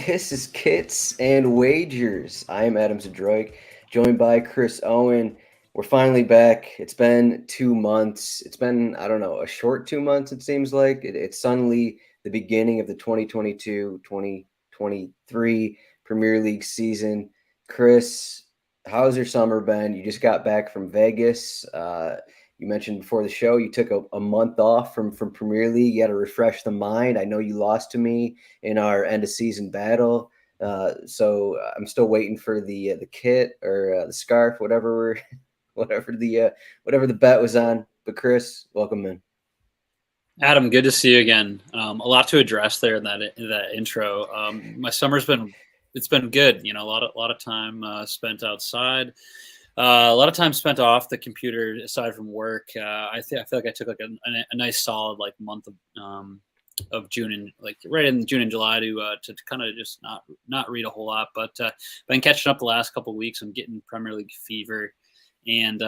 This is Kits and Wagers. I am Adam Zdroik, joined by Chris Owen. We're finally back. It's been 2 months. It's been, I don't know, a short 2 months, it seems like. It's suddenly the beginning of the 2022-2023 Premier League season. Chris, how's your summer been? You just got back from Vegas. You mentioned before the show you took a month off from Premier League. You got to refresh the mind. I know you lost to me in our end of season battle. So I'm still waiting for the kit or the scarf, whatever the bet was on. But Chris, welcome in. Adam, good to see you again. A lot to address there in that intro. My summer's been good. You know, a lot of time spent outside. A lot of time spent off the computer aside from work. I feel like I took like a nice solid like month of June and like right in June and July to kind of just not read a whole lot, but been catching up the last couple of weeks. I'm getting Premier League fever, and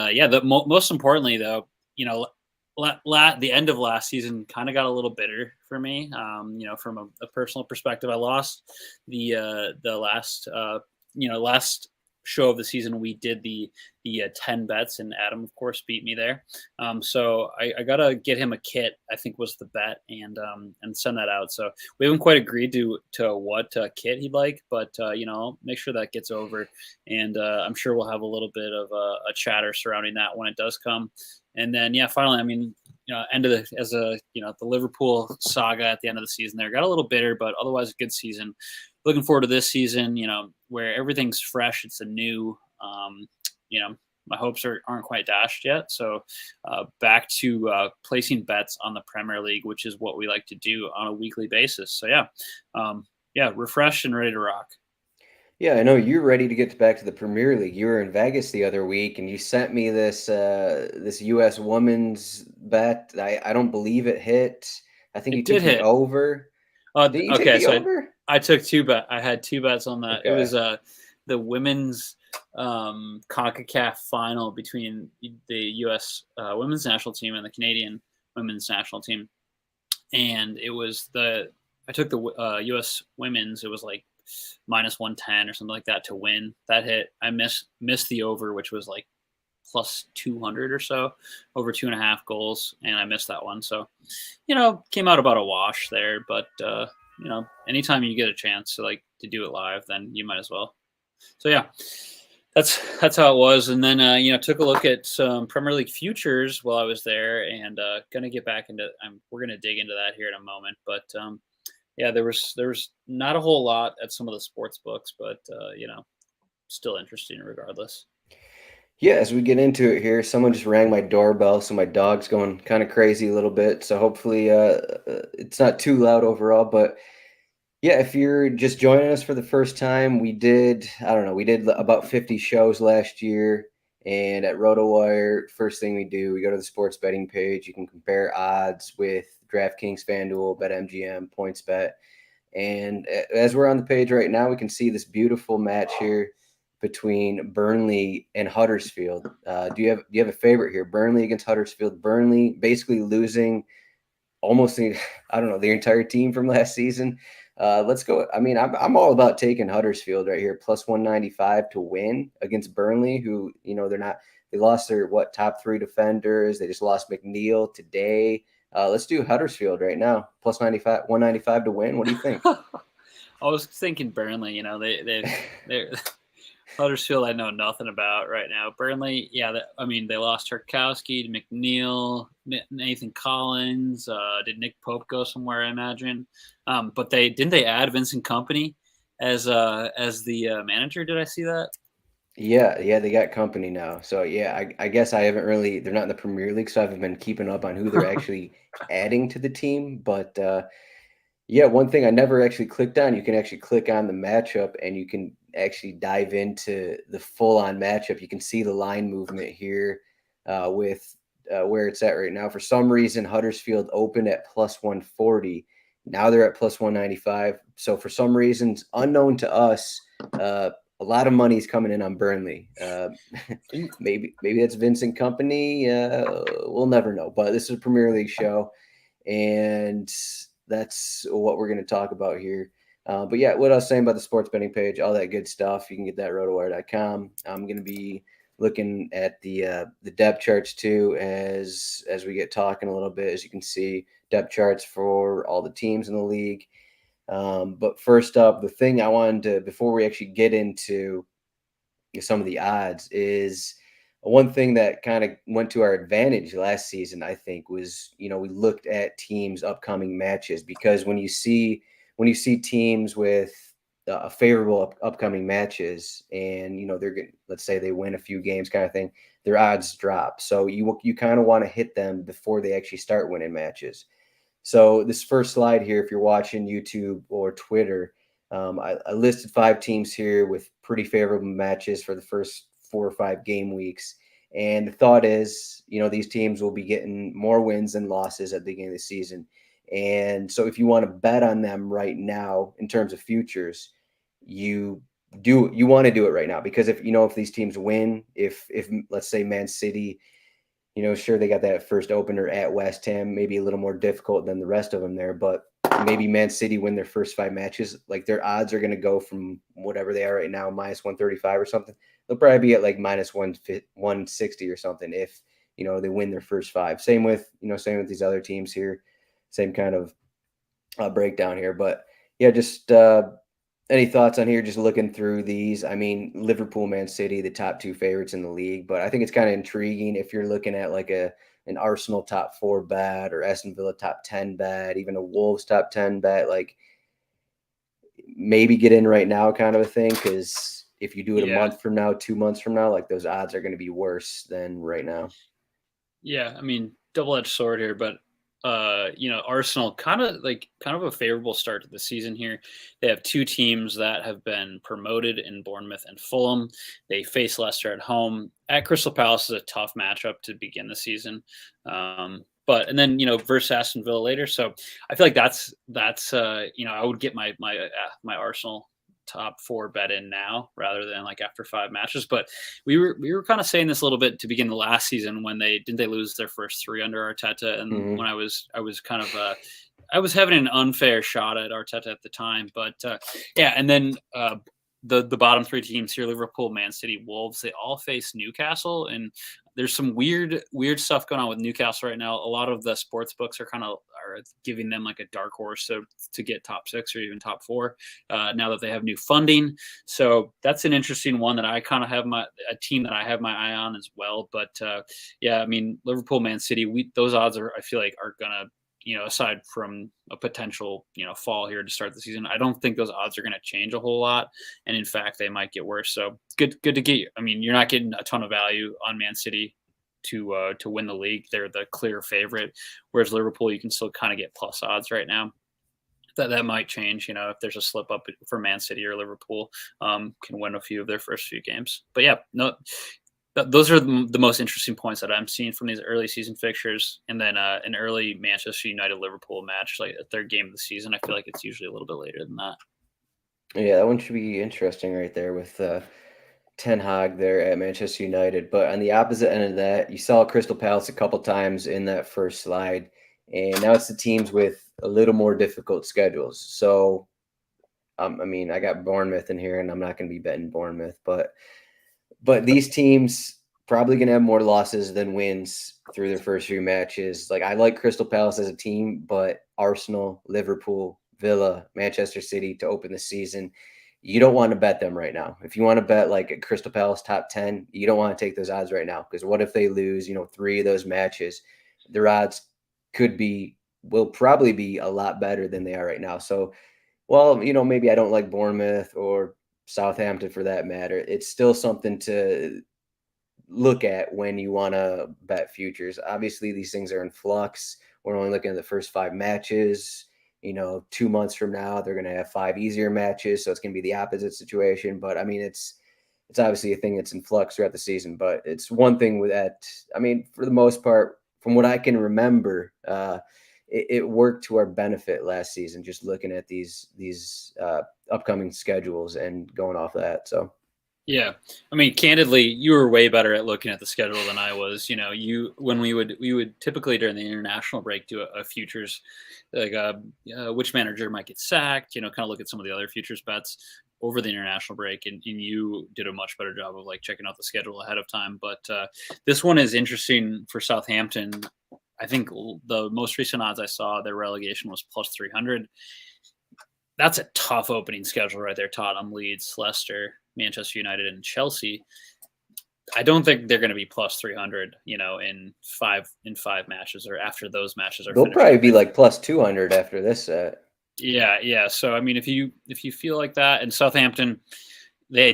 most importantly though, you know, the end of last season kind of got a little bitter for me. From a personal perspective, I lost the last show of the season. We did the 10 bets, and Adam, of course, beat me there. So I gotta get him a kit, I think was the bet, and send that out. So we haven't quite agreed to what kit he'd like, but make sure that gets over, and I'm sure we'll have a little bit of a chatter surrounding that when it does come. And then finally, I mean, the Liverpool saga at the end of the season there got a little bitter, but otherwise a good season. Looking forward to this season, where everything's fresh. It's a new, my hopes aren't quite dashed yet. So back to placing bets on the Premier League, which is what we like to do on a weekly basis. So refreshed and ready to rock. Yeah, I know you're ready to get back to the Premier League. You were in Vegas the other week, and you sent me this U.S. women's bet. I don't believe it hit. I think you It took did the hit. over. Did you take the over? I took I had two bets on that. Okay. It was the women's CONCACAF final between the U.S. Women's national team and the Canadian women's national team, and it was I took the U.S. women's. It was like -110 or something like that to win. That hit. I missed the over, which was like plus 200 or so, over 2.5 goals, and I missed that one. So, came out about a wash there. But anytime you get a chance to do it live, then you might as well. So yeah, that's how it was. And then took a look at some Premier League futures while I was there, and gonna get back into. We're gonna dig into that here in a moment, but. There was not a whole lot at some of the sports books, but still interesting regardless. Yeah, as we get into it here, someone just rang my doorbell, so my dog's going kind of crazy a little bit. So hopefully, it's not too loud overall. But yeah, if you're just joining us for the first time, we did about 50 shows last year. And at RotoWire, first thing we do, we go to the sports betting page. You can compare odds with DraftKings, FanDuel, BetMGM, PointsBet. And as we're on the page right now, we can see this beautiful match here between Burnley and Huddersfield. Do you have a favorite here? Burnley against Huddersfield. Burnley basically losing almost the entire team from last season. Let's go. I mean, I'm all about taking Huddersfield right here, plus 195 to win against Burnley, who they lost their top three defenders. They just lost McNeil today. Let's do Huddersfield right now, plus 195 to win. What do you think? I was thinking Burnley. They're Huddersfield. I know nothing about right now. Burnley, they lost Tarkowski, McNeil, Nathan Collins. Did Nick Pope go somewhere? I imagine. But they add Vincent Kompany as the manager? Did I see that? Yeah, they got company now. So yeah, I guess I haven't really. They're not in the Premier League, so I haven't been keeping up on who they're actually adding to the team. But one thing I never actually clicked on. You can actually click on the matchup, and you can actually dive into the full-on matchup. You can see the line movement here with where it's at right now. For some reason, Huddersfield opened at plus 140. Now they're at plus 195. So for some reasons unknown to us, a lot of money is coming in on Burnley. Maybe that's Vincent Kompany. We'll never know. But this is a Premier League show, and that's what we're going to talk about here. But yeah, what I was saying about the sports betting page, all that good stuff, you can get that at RotoWire.com. I'm going to be looking at the depth charts too as we get talking a little bit. As you can see, depth charts for all the teams in the league. But first up, the thing I wanted to, before we actually get into some of the odds, is one thing that kind of went to our advantage last season, I think, was, we looked at teams' upcoming matches, because when you see teams with favorable upcoming matches, and they're going, let's say they win a few games, kind of thing, their odds drop. So you kind of want to hit them before they actually start winning matches. So this first slide here, if you're watching YouTube or Twitter, I listed 5 teams here with pretty favorable matches for the first 4 or 5 game weeks. And the thought is, these teams will be getting more wins than losses at the beginning of the season. And so if you want to bet on them right now in terms of futures, you want to do it right now, because if these teams win, if let's say Man City, sure, they got that first opener at West Ham, maybe a little more difficult than the rest of them there, but maybe Man City win their first 5 matches, like their odds are going to go from whatever they are right now, minus 135 or something. They'll probably be at like minus 160 or something if, they win their first 5. Same with these other teams here, same kind of breakdown here. But yeah, just any thoughts on here, just looking through these? I mean, Liverpool, Man City, the top 2 favorites in the league, but I think it's kind of intriguing if you're looking at like an Arsenal top 4 bet, or Aston Villa top 10 bet, even a Wolves top 10 bet, like maybe get in right now kind of a thing, because if you do it a month from now, 2 months from now, like those odds are going to be worse than right now. Yeah, I mean, double-edged sword here, but Arsenal kind of a favorable start to the season here. They have 2 teams that have been promoted in Bournemouth and Fulham. They face Leicester at home. At Crystal Palace is a tough matchup to begin the season. And then versus Aston Villa later. So I feel like that's I would get my Arsenal top 4 bet in now rather than like after 5 matches. But we were kind of saying this a little bit to begin the last season, when they lose their first 3 under Arteta, and when I was kind of I was having an unfair shot at Arteta at the time. But yeah, and then the bottom 3 teams here, Liverpool, Man City, Wolves, they all face Newcastle, and there's some weird stuff going on with Newcastle right now. A lot of the sports books are giving them like a dark horse to get top 6 or even top 4 now that they have new funding. So that's an interesting one that I kind of have a team that I have my eye on as well. But yeah, I mean, Liverpool, Man City, those odds I feel like are gonna, aside from a potential, fall here to start the season, I don't think those odds are going to change a whole lot. And in fact, they might get worse. So good to get. I mean, you're not getting a ton of value on Man City to win the league. They're the clear favorite, whereas Liverpool, you can still kind of get plus odds right now. That might change, if there's a slip up for Man City or Liverpool, can win a few of their first few games. But yeah, no. Those are the most interesting points that I'm seeing from these early season fixtures. And then an early Manchester United-Liverpool match, like a 3rd game of the season, I feel like it's usually a little bit later than that. Yeah, that one should be interesting right there with Ten Hag there at Manchester United. But on the opposite end of that, you saw Crystal Palace a couple times in that first slide, and now it's the teams with a little more difficult schedules. So, I mean, I got Bournemouth in here, and I'm not going to be betting Bournemouth, but these teams probably going to have more losses than wins through their first few matches. Like, I like Crystal Palace as a team, but Arsenal, Liverpool, Villa, Manchester City to open the season, you don't want to bet them right now. If you want to bet like a Crystal Palace top 10, you don't want to take those odds right now, because what if they lose, 3 of those matches? Their odds will probably be a lot better than they are right now. So, well, maybe I don't like Bournemouth or Southampton for that matter. It's still something to look at when you want to bet futures. Obviously, these things are in flux. We're only looking at the first 5 matches. 2 months from now, they're going to have 5 easier matches, so it's going to be the opposite situation. But I mean, it's obviously a thing that's in flux throughout the season. But it's one thing with that. I mean, for the most part, from what I can remember, it worked to our benefit last season, just looking at these upcoming schedules and going off that. So Yeah, I mean, candidly, you were way better at looking at the schedule than I was. When we would typically during the international break do a futures, like which manager might get sacked. Kind of look at some of the other futures bets over the international break, and you did a much better job of like checking out the schedule ahead of time. But this one is interesting for Southampton. I think the most recent odds I saw, their relegation was plus 300. That's a tough opening schedule right there. Tottenham, Leeds, Leicester, Manchester United, and Chelsea. I don't think they're going to be plus 300, in five matches or after those matches are They'll finished. probably be like plus 200 after this set. Yeah. So I mean, if you feel like that, and Southampton, they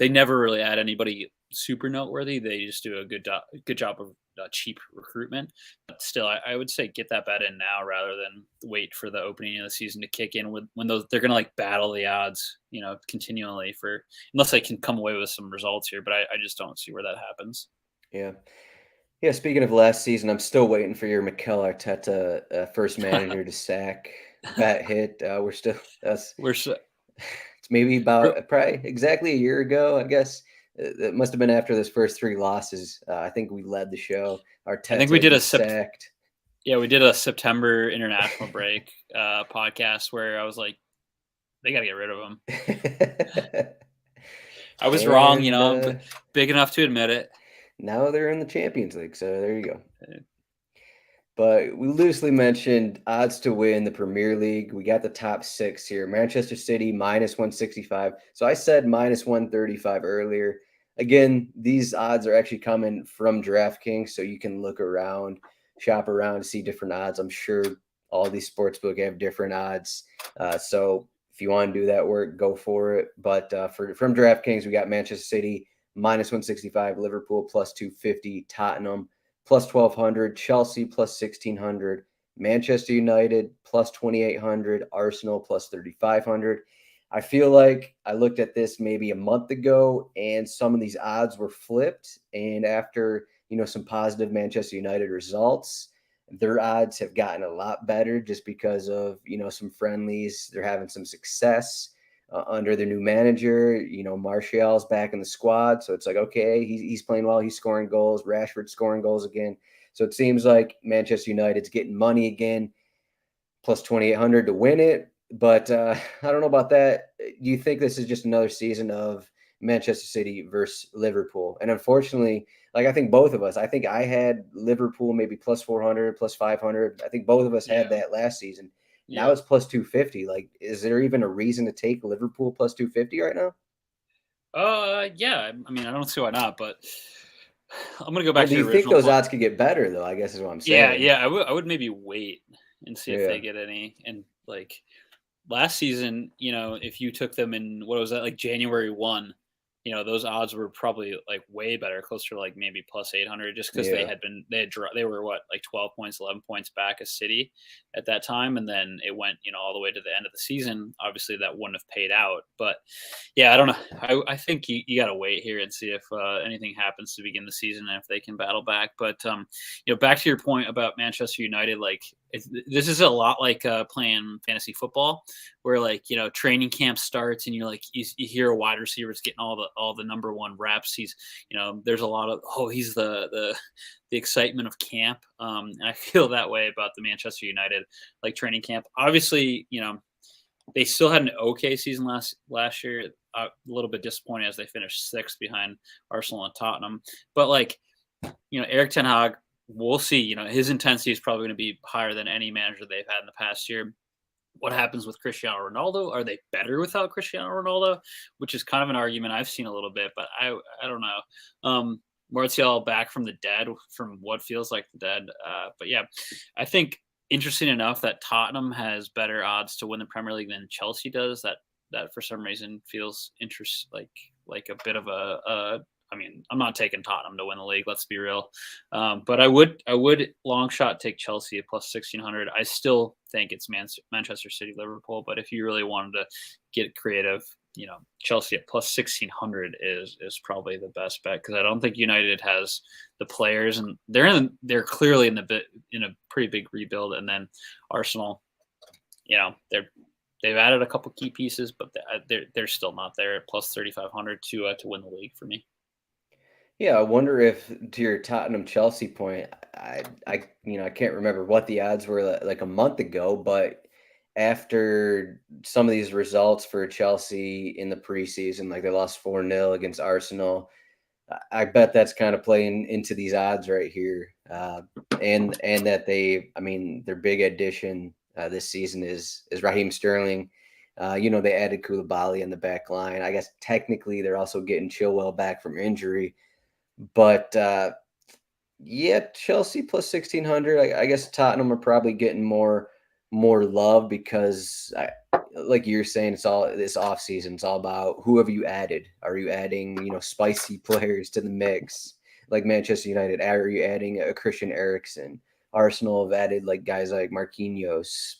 never really add anybody super noteworthy. They just do a good job of cheap recruitment. But still, I would say get that bet in now rather than wait for the opening of the season to kick in when they're going to like battle the odds, continually unless they can come away with some results here. But I just don't see where that happens. Yeah. Yeah, speaking of last season, I'm still waiting for your Mikel Arteta first manager to sack bet hit. It's maybe probably exactly a year ago, I guess. It must have been after those first 3 losses. I think we led the show. Arteta I think we did sacked. Yeah, we did a September international break podcast where I was like, they got to get rid of him. I was wrong, I'm big enough to admit it. Now they're in the Champions League, so there you go. But we loosely mentioned odds to win the Premier League. We got the top 6 here. Manchester City minus 165. So I said minus 135 earlier. Again, these odds are actually coming from DraftKings, so you can look around, shop around, see different odds. I'm sure all these sportsbook have different odds. So if you want to do that work, go for it. But from DraftKings, we got Manchester City minus 165, Liverpool plus 250, Tottenham plus 1,200, Chelsea plus 1,600, Manchester United plus 2,800, Arsenal plus 3,500. I feel like I looked at this maybe a month ago and some of these odds were flipped. And after, some positive Manchester United results, their odds have gotten a lot better just because of, some friendlies. They're having some success under their new manager. Martial's back in the squad. So it's like, okay, he's playing well. He's scoring goals. Rashford's scoring goals again. So it seems like Manchester United's getting money again, plus 2,800 to win it. But I don't know about that. Do you think this is just another season of Manchester City versus Liverpool? And unfortunately, I think both of us, I think I had Liverpool maybe plus 400, plus 500. I think both of us had that last season. Now it's plus 250. Is there even a reason to take Liverpool plus 250 right now? Yeah. I mean, I don't see why not, but I'm going to go back to the original. Do you think those odds could get better, though? I guess is what I'm saying. Yeah. I would maybe wait and see if they get any. And last season, if you took them in, what was that, January 1, those odds were probably way better, closer to maybe plus 800, just because they were what, 12 points, 11 points back of City at that time. And then it went, all the way to the end of the season. Obviously that wouldn't have paid out, but yeah, I don't know. I think you got to wait here and see if anything happens to begin the season and if they can battle back. But, back to your point about Manchester United, this is a lot like playing fantasy football where training camp starts and you hear a wide receiver's getting all the number 1 reps. He's, there's a lot of, he's the excitement of camp. And I feel that way about the Manchester United, training camp. Obviously, they still had an okay season last year, a little bit disappointing as they finished 6th behind Arsenal and Tottenham. But Erik ten Hag, we'll see. His intensity is probably going to be higher than any manager they've had in the past year. What happens with Cristiano Ronaldo? Are they better without Cristiano Ronaldo? Which is kind of an argument I've seen a little bit, but I don't know. Martial back from the dead, from what feels like the dead. But yeah, I think interesting enough that Tottenham has better odds to win the Premier League than Chelsea does. That for some reason feels like a bit of a I mean, I'm not taking Tottenham to win the league. Let's be real. But I would long shot take Chelsea at plus 1,600. I still think it's Manchester City, Liverpool. But if you really wanted to get creative, Chelsea at plus 1,600 is probably the best bet, because I don't think United has the players, and they're clearly in a pretty big rebuild. And then Arsenal, they're they've added a couple key pieces, but they're still not there at plus 3,500 to win the league for me. Yeah, I wonder if to your Tottenham Chelsea point, I can't remember what the odds were like a month ago, but after some of these results for Chelsea in the preseason, like they lost 4-0 against Arsenal, I bet that's kind of playing into these odds right here, and that their big addition this season is Raheem Sterling. They added Koulibaly in the back line. I guess technically they're also getting Chilwell back from injury, but yeah, Chelsea plus 1,600. I guess Tottenham are probably getting more love because, like you're saying, it's all this off season. It's all about who have you added. Are you adding spicy players to the mix like Manchester United? Are you adding a Christian Eriksen? Arsenal have added like guys like Marquinhos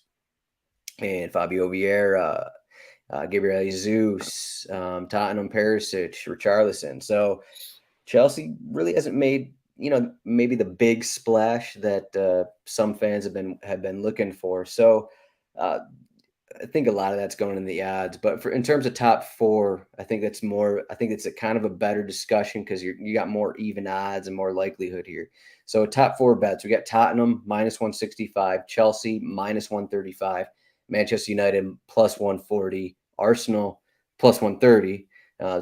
and Fabio Vieira, Gabriel Jesus, Tottenham Perisic, Richarlison. So Chelsea really hasn't made maybe the big splash that some fans have been looking for. So uh, I think a lot of that's going in the odds. But in terms of top four, I think that's more. I think it's a kind of a better discussion because you got more even odds and more likelihood here. So top four bets, we got Tottenham minus 165, Chelsea minus 135, Manchester United plus 140, Arsenal plus 130.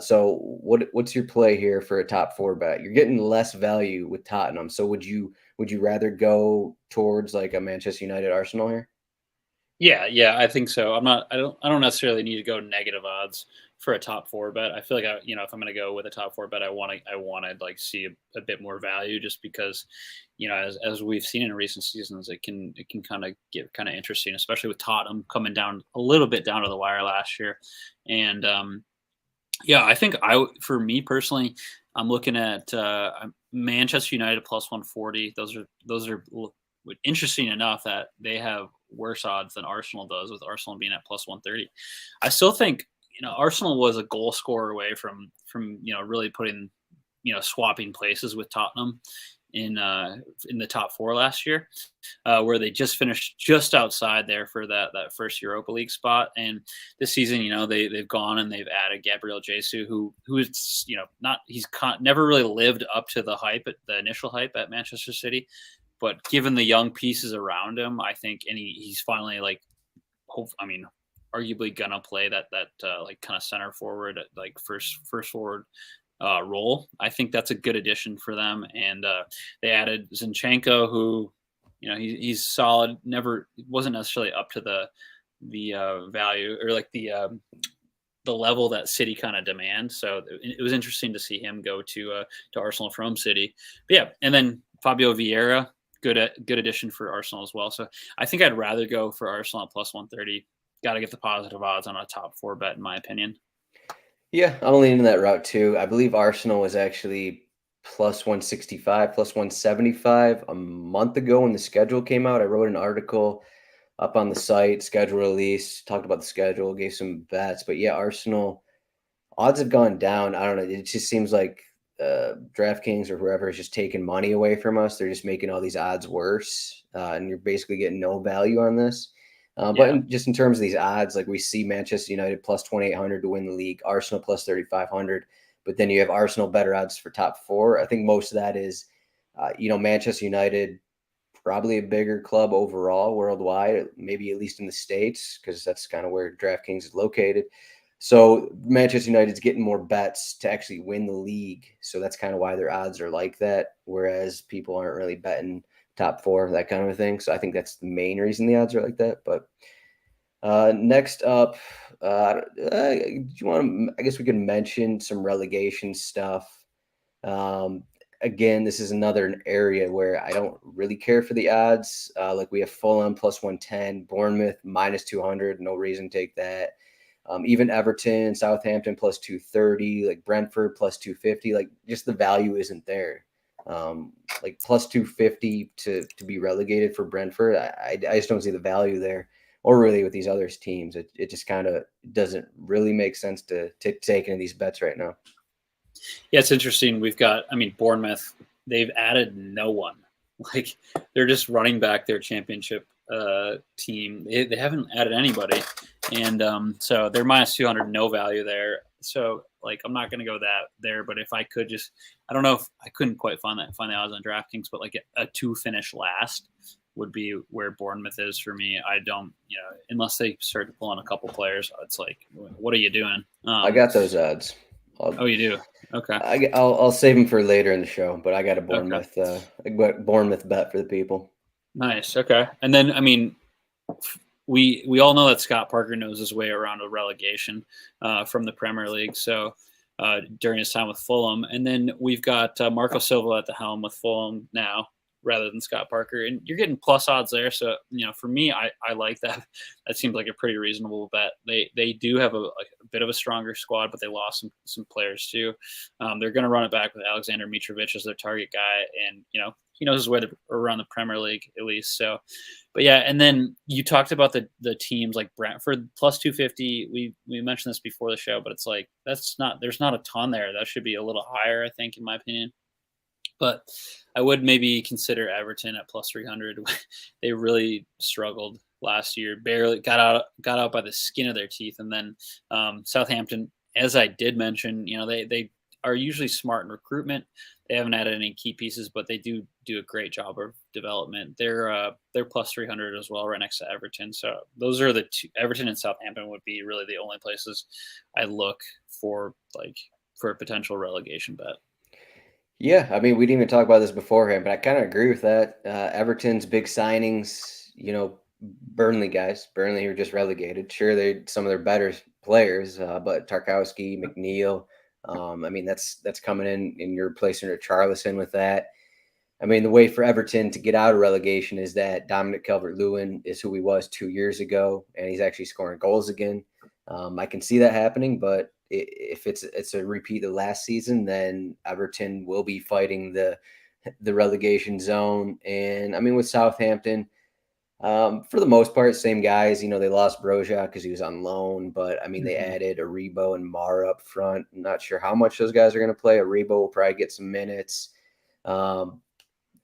So what's your play here for a top four bet? You're getting less value with Tottenham. So would you rather go towards like a Manchester United Arsenal here? Yeah, I think so. I don't necessarily need to go negative odds for a top four bet. I feel like if I'm going to go with a top four bet, I want to like see a bit more value just because, as we've seen in recent seasons, it can kind of get kind of interesting, especially with Tottenham coming down a little bit down to the wire last year. And yeah, I think for me personally, I'm looking at Manchester United plus 140. Those are interesting enough that they have worse odds than Arsenal does, with Arsenal being at plus 130. I still think Arsenal was a goal scorer away from really putting swapping places with Tottenham in the top four last year, where they just finished just outside there for that first Europa League spot. And this season, they've gone and they've added Gabriel Jesus, who is never really lived up to the initial hype at Manchester City. But given the young pieces around him, I think, and he's finally arguably gonna play that like kind of center forward, like first forward role. I think that's a good addition for them. And they added Zinchenko, who he's solid. Never wasn't necessarily up to the value or like the level that City kind of demands. So it was interesting to see him go to Arsenal from City. But yeah, and then Fabio Vieira, good addition for Arsenal as well. So I think I'd rather go for Arsenal at plus 130. Got to get the positive odds on a top four bet, in my opinion. Yeah, I'm leaning that route too. I believe Arsenal was actually plus 165, plus 175 a month ago when the schedule came out. I wrote an article up on the site, schedule release, talked about the schedule, gave some bets. But yeah, Arsenal odds have gone down. I don't know. It just seems like DraftKings or whoever is just taking money away from us. They're just making all these odds worse, and you're basically getting no value on this. But Yeah. just in terms of these odds, like we see Manchester United plus 2,800 to win the league, Arsenal plus 3,500, but then you have Arsenal better odds for top four. I think most of that is, Manchester United, probably a bigger club overall worldwide, maybe at least in the States, because that's kind of where DraftKings is located. So Manchester United's getting more bets to actually win the league. So that's kind of why their odds are like that. Whereas people aren't really betting top four, that kind of a thing. So I think that's the main reason the odds are like that. But next up, do you want to, I guess we could mention some relegation stuff. Again, this is another area where I don't really care for the odds. Like we have Fulham plus 110, Bournemouth minus 200. No reason to take that. Even Everton, Southampton plus 230, like Brentford plus 250, like just the value isn't there. Like plus 250 to be relegated for Brentford, I just don't see the value there, or really with these other teams. It just kind of doesn't really make sense to take any of these bets right now. Yeah, it's interesting. Bournemouth, they've added no one. Like they're just running back their championship team. They haven't added anybody. and so they're minus 200, no value there. So like I'm not going to go there, but if I could just, I don't know if I couldn't quite find the odds on DraftKings, but like a 2 finish last would be where Bournemouth is for me. I don't, unless they start to pull on a couple players, it's like, what are you doing? I got those odds. Oh, you do? Okay. I'll save them for later in the show, but I got a Okay. Bournemouth bet for the people. Nice. Okay. And then, I mean, we all know that Scott Parker knows his way around a relegation from the Premier League. So during his time with Fulham, and then we've got Marco Silva at the helm with Fulham now, rather than Scott Parker, and you're getting plus odds there. So for me, I like that. That seems like a pretty reasonable bet. They do have a bit of a stronger squad, but they lost some players too. They're going to run it back with Alexander Mitrovic as their target guy, and he knows his way around the Premier League at least. So, but yeah, and then you talked about the teams like Brentford plus 250. We mentioned this before the show, but it's like there's not a ton there. That should be a little higher, I think, in my opinion. But I would maybe consider Everton at plus 300. They really struggled last year, barely got out by the skin of their teeth. And then Southampton, as I did mention, they are usually smart in recruitment. They haven't added any key pieces, but they do a great job of development. They're plus 300 as well, right next to Everton. So those are the two. Everton and Southampton would be really the only places I look for a potential relegation bet. Yeah, I mean, we didn't even talk about this beforehand, but I kind of agree with that. Everton's big signings, Burnley guys. Burnley were just relegated. Sure, they're some of their better players, but Tarkowski, McNeil. I mean, that's coming in your replacing Richarlison with that. I mean, the way for Everton to get out of relegation is that Dominic Calvert-Lewin is who he was 2 years ago, and he's actually scoring goals again. I can see that happening, but if it's a repeat of last season, then Everton will be fighting the relegation zone. And I mean, with Southampton, for the most part, same guys. They lost Broja because he was on loan, but I mean, they added Aribo and Mara up front. I'm not sure how much those guys are going to play. Aribo will probably get some minutes.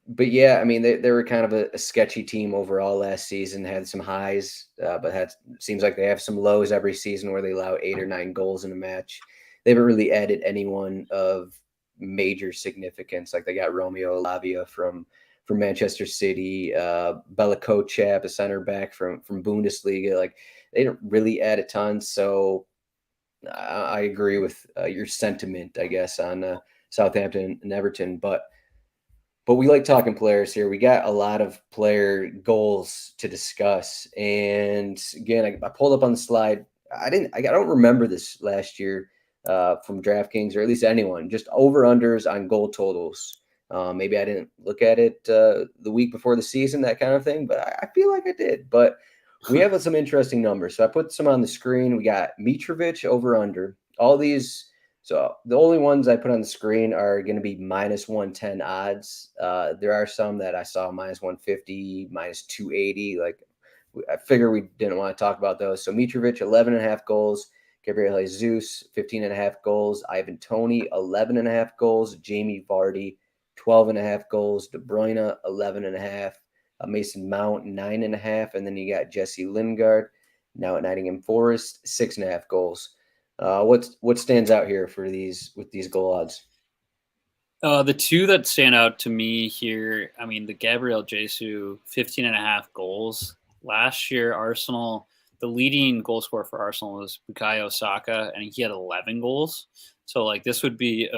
But yeah, I mean, they were kind of a sketchy team overall last season. Had some highs, but seems like they have some lows every season where they allow 8 or 9 goals in a match. They haven't really added anyone of major significance. Like they got Romeo Lavia from Manchester City, Bella Kocap, a center back from Bundesliga. Like they don't really add a ton. So I agree with your sentiment, I guess, on Southampton and Everton, but we like talking players here. We got a lot of player goals to discuss. And again, I pulled up on the slide. I don't remember this last year from DraftKings, or at least anyone, just over-unders on goal totals. Maybe I didn't look at it the week before the season, that kind of thing, but I feel like I did. But we have some interesting numbers. So I put some on the screen. We got Mitrovic over-under. All these. So the only ones I put on the screen are going to be minus 110 odds. There are some that I saw minus 150, minus 280. Like I figure we didn't want to talk about those. So Mitrovic, 11.5 goals. Gabriel Jesus, 15.5 goals. Ivan Toney, 11.5 goals. Jamie Vardy, 12.5 goals. De Bruyne, 11.5. Mason Mount, 9.5. And then you got Jesse Lingard, now at Nottingham Forest, 6.5 goals. What stands out here with these goal odds? The two that stand out to me here, I mean, the Gabriel Jesus 15.5 goals. Last year, Arsenal, the leading goal scorer for Arsenal was Bukayo Saka, and he had 11 goals. So, like, this would be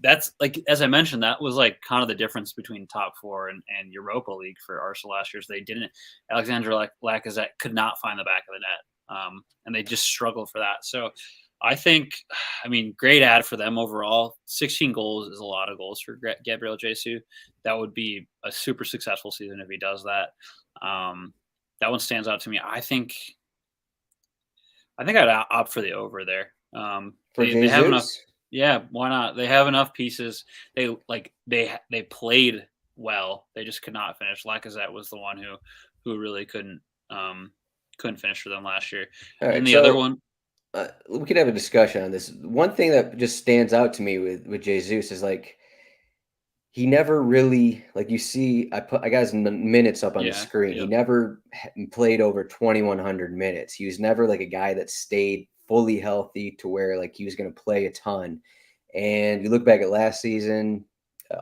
that's, like, as I mentioned, that was, like, kind of the difference between top four and Europa League for Arsenal last year. So they didn't, Alexander Lacazette could not find the back of the net, and they just struggled for that. So, I think, I mean, great ad for them overall. 16 goals is a lot of goals for Gabriel Jesus. That would be a super successful season if he does that. That one stands out to me. I think I'd opt for the over there. They have enough. Yeah, why not? They have enough pieces. They played well. They just could not finish. Lacazette was the one who really couldn't finish for them last year. All right, and the other one. We could have a discussion on this. One thing that just stands out to me with Jesus is like he never really, like you see, I got his minutes up on the screen. He never played over 2,100 minutes. He was never like a guy that stayed fully healthy to where like he was going to play a ton. And you look back at last season,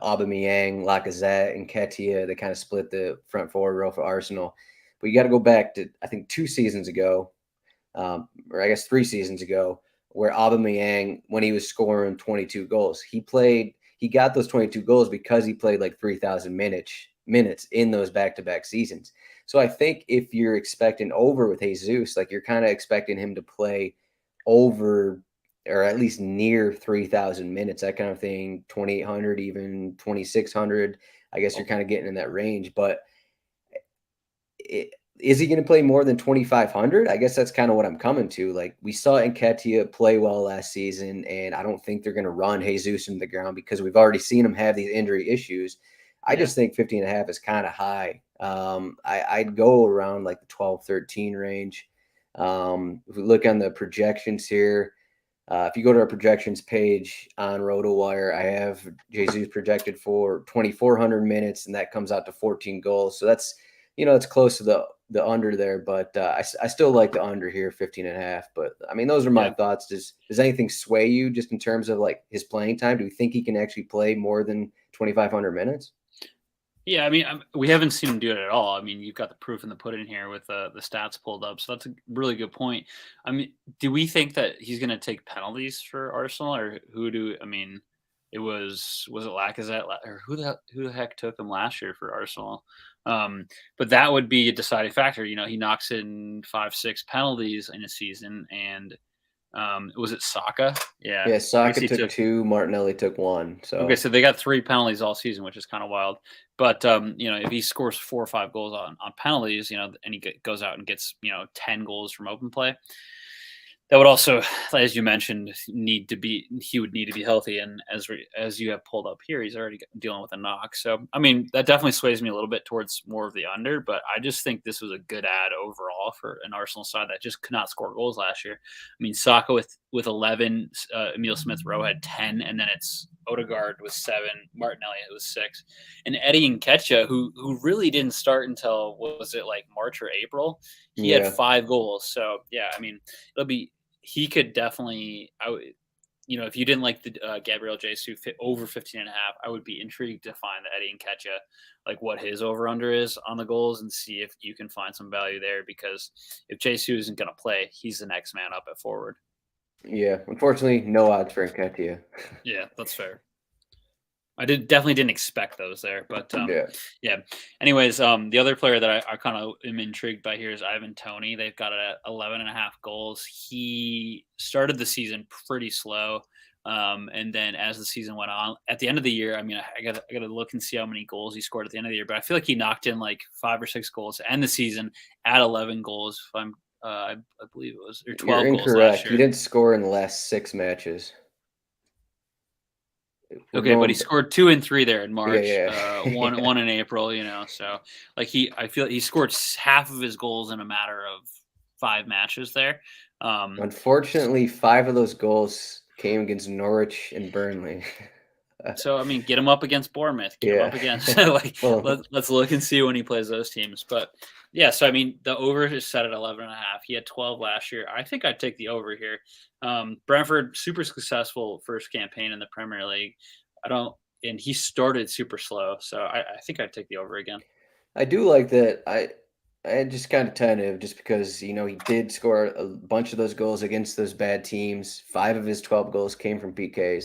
Aubameyang, Lacazette, and Nketiah, they kind of split the front forward row for Arsenal. But you got to go back to, I think, 2 seasons ago, or I guess 3 seasons ago, where Aubameyang, when he was scoring 22 goals, he got those 22 goals because he played like 3,000 minutes in those back-to-back seasons. So I think if you're expecting over with Jesus, like you're kind of expecting him to play over or at least near 3,000 minutes, that kind of thing, 2,800, even 2,600. I guess you're kind of getting in that range, but is he going to play more than 2,500? I guess that's kind of what I'm coming to. Like we saw Nketiah play well last season, and I don't think they're going to run Jesus into the ground because we've already seen him have these injury issues. I just think 15.5 is kind of high. I'd go around like the 12, 13 range. If we look on the projections here, if you go to our projections page on RotoWire, I have Jesus projected for 2,400 minutes, and that comes out to 14 goals. So that's, it's close to the under there, but I still like the under here, 15.5. But I mean, those are my thoughts. Does anything sway you just in terms of like his playing time? Do we think he can actually play more than 2,500 minutes? Yeah, I mean, we haven't seen him do it at all. I mean, you've got the proof in the pudding here with the stats pulled up, so that's a really good point. I mean, do we think that he's going to take penalties for Arsenal, or I mean, was it Lacazette, or who the heck took him last year for Arsenal? But that would be a deciding factor. He knocks in 5-6 penalties in a season, and was it Saka? Yeah, Saka took 2, Martinelli took 1. So okay, so they got 3 penalties all season, which is kind of wild. But if he scores 4 or 5 goals on penalties, and he goes out and gets 10 goals from open play, that would also, as you mentioned, he would need to be healthy. And as you have pulled up here, he's already dealing with a knock. So, I mean, that definitely sways me a little bit towards more of the under, but I just think this was a good ad overall for an Arsenal side that just could not score goals last year. I mean, Saka with 11, Emile Smith-Rowe had 10, and then it's Odegaard with 7, Martinelli was 6, and Eddie Nketiah, who really didn't start until, what was it, like March or April? He had 5 goals. So, yeah, I mean, he could definitely, if you didn't like the Gabriel Jesus over 15.5, I would be intrigued to find the Eddie Nketiah, like what his over under is on the goals, and see if you can find some value there, because if Jesus isn't going to play, he's the next man up at forward. Yeah, unfortunately, no odds for Nketiah. Yeah, that's fair. I definitely didn't expect those there, but yeah. Anyways, the other player that I kind of am intrigued by here is Ivan Toney. They've got it at 11.5 goals. He started the season pretty slow, and then as the season went on, at the end of the year, I mean, I got to look and see how many goals he scored at the end of the year. But I feel like he knocked in like 5 or 6 goals to end the season at 11 goals. If I believe it was, or 12 You're goals incorrect. last year. He didn't score in the last 6 matches. Okay, but he scored 2 and 3 there in March. Yeah. One in April. So like I feel he scored half of his goals in a matter of 5 matches there. Unfortunately, 5 of those goals came against Norwich and Burnley. So I mean, get him up against Bournemouth. Get him up against let's look and see when he plays those teams. But yeah, so I mean, the over is set at 11.5. He had 12 last year. I think I'd take the over here. Brentford, super successful first campaign in the Premier League. And he started super slow, so I think I'd take the over again. I do like that. I just kind of tentative just because he did score a bunch of those goals against those bad teams. 5 of his 12 goals came from PKs.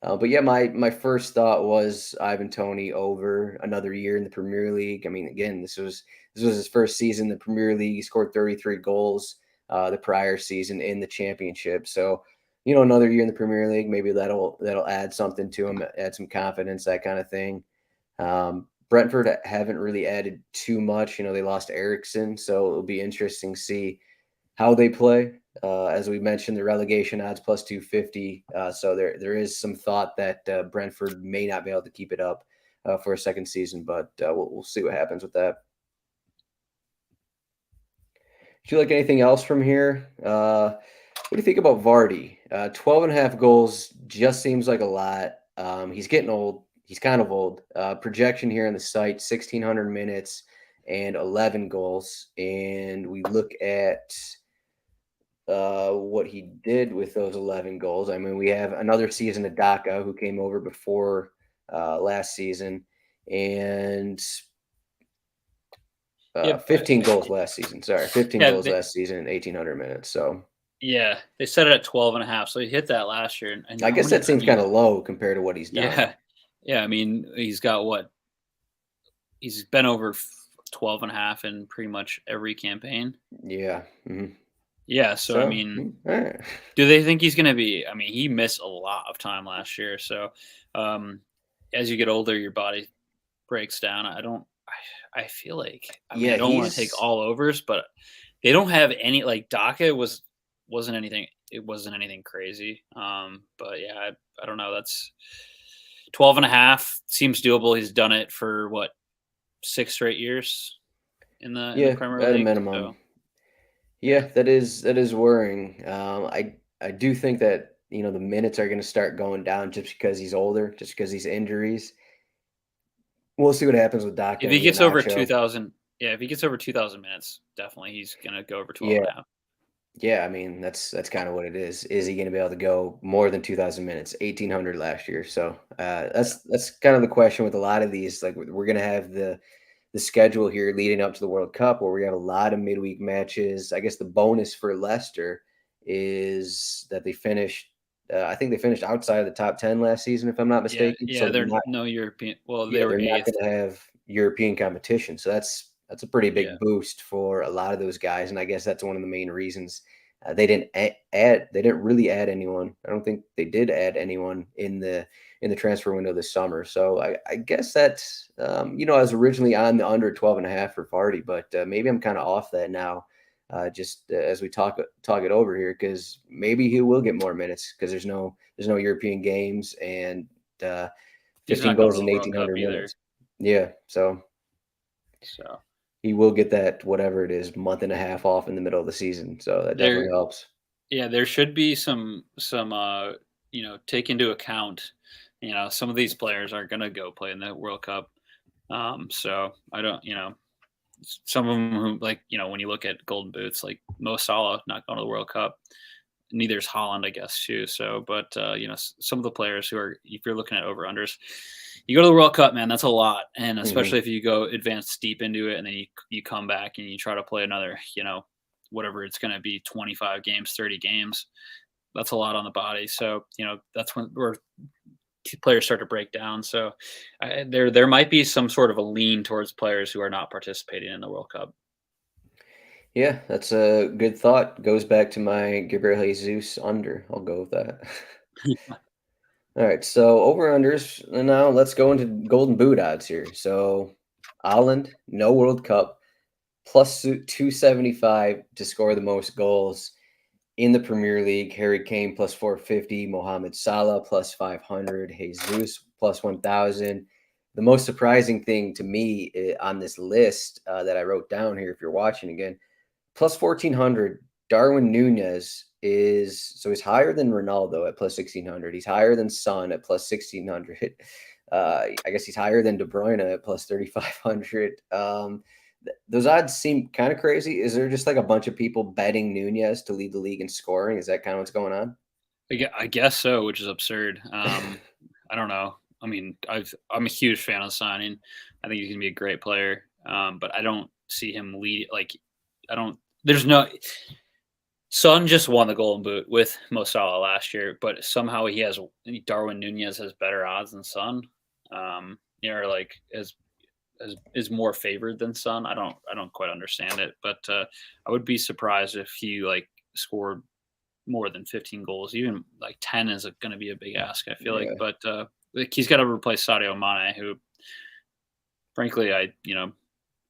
But yeah, my first thought was Ivan Toney over another year in the Premier League. I mean, again, this was his first season in the Premier League. He scored 33 goals the prior season in the Championship. So, another year in the Premier League, maybe that'll add something to him, add some confidence, that kind of thing. Brentford haven't really added too much. They lost Eriksson, so it'll be interesting to see how they play. As we mentioned, the relegation odds plus 250. So there is some thought that Brentford may not be able to keep it up for a second season, but we'll see what happens with that. Do you like anything else from here? What do you think about Vardy? 12.5 goals just seems like a lot. He's getting old. he's kind of old. Projection here on the site: 1,600 minutes and 11 goals. And we look at what he did with those 11 goals. I mean, we have another season of Daka, who came over before last season, and 15 goals last season. Sorry, 15 goals last season in 1,800 minutes. So yeah, they set it at 12.5. So he hit that last year. And I guess that seems kind of low compared to what he's done. Yeah. I mean, he's got what? He's been over 12.5 in pretty much every campaign. Yeah. Mm-hmm. Yeah. So I mean, do they think he's going to be? I mean, he missed a lot of time last year. So as you get older, your body breaks down. I feel like I don't want to take all overs, but they don't have any, like Daka wasn't anything. It wasn't anything crazy. But yeah, I don't know. That's 12.5 seems doable. He's done it for what, 6 straight years in the Premier League at a minimum. So. Yeah, that is worrying. I do think that the minutes are going to start going down just because he's older, just because he's injuries. We'll see what happens with Daka. If he gets over 2,000, if he gets over 2,000 minutes, definitely he's gonna go over 12.5. Yeah, I mean that's kind of what it is. Is he going to be able to go more than 2,000 minutes? 1,800 last year. So that's kind of the question with a lot of these. Like we're going to have the schedule here leading up to the World Cup, where we have a lot of midweek matches. I guess the bonus for Leicester is that they finished. I think they finished outside of the top 10 last season, if I'm not mistaken. Yeah, so they're not no European. Well, they're not going to have European competition, so that's a pretty big boost for a lot of those guys. And I guess that's one of the main reasons they didn't add. They didn't really add anyone. I don't think they did add anyone in the transfer window this summer. So I guess that's I was originally on the under 12.5 for Vardy, but maybe I'm kind of off that now. Just as we talk it over here, because maybe he will get more minutes because there's no European games and 15 goals in 1,800 minutes. Yeah, so he will get that whatever it is month and a half off in the middle of the season. So that definitely helps. Yeah, there should be some take into account. Some of these players are going to go play in the World Cup. So I don't, some of them who when you look at golden boots, like Mo Salah not going to the World Cup, neither is Haaland, I guess too. So, but some of the players who are, if you're looking at over unders, you go to the World Cup, man, that's a lot. And especially if you go advance deep into it and then you come back and you try to play another, whatever it's going to be, 25 games, 30 games, that's a lot on the body. So, that's when players start to break down. So there might be some sort of a lean towards players who are not participating in the World Cup. Yeah, that's a good thought. Goes back to my Gabriel Jesus under. I'll go with that. All right, so over-unders. And now let's go into golden boot odds here. So Haaland, no World Cup, plus 275 to score the most goals in the Premier League. Harry Kane plus 450, Mohamed Salah plus 500, Jesus plus 1,000. The most surprising thing to me on this list that I wrote down here, if you're watching again, plus 1,400, Darwin Nunez he's higher than Ronaldo at plus 1,600. He's higher than Son at plus 1,600. I guess he's higher than De Bruyne at plus 3,500. Those odds seem kind of crazy. Is there just like a bunch of people betting Nunez to lead the league in scoring? Is that kind of what's going on? I guess so, which is absurd. I don't know. I mean, I'm a huge fan of the signing. I think he's going to be a great player, but I don't see him lead. Son just won the Golden Boot with Mo Salah last year, but somehow Darwin Nunez has better odds than Son. Is more favored than Son. I don't quite understand it, but I would be surprised if he scored more than 15 goals. Even 10 is going to be a big ask, I feel like. But he's got to replace Sadio Mane, who, frankly,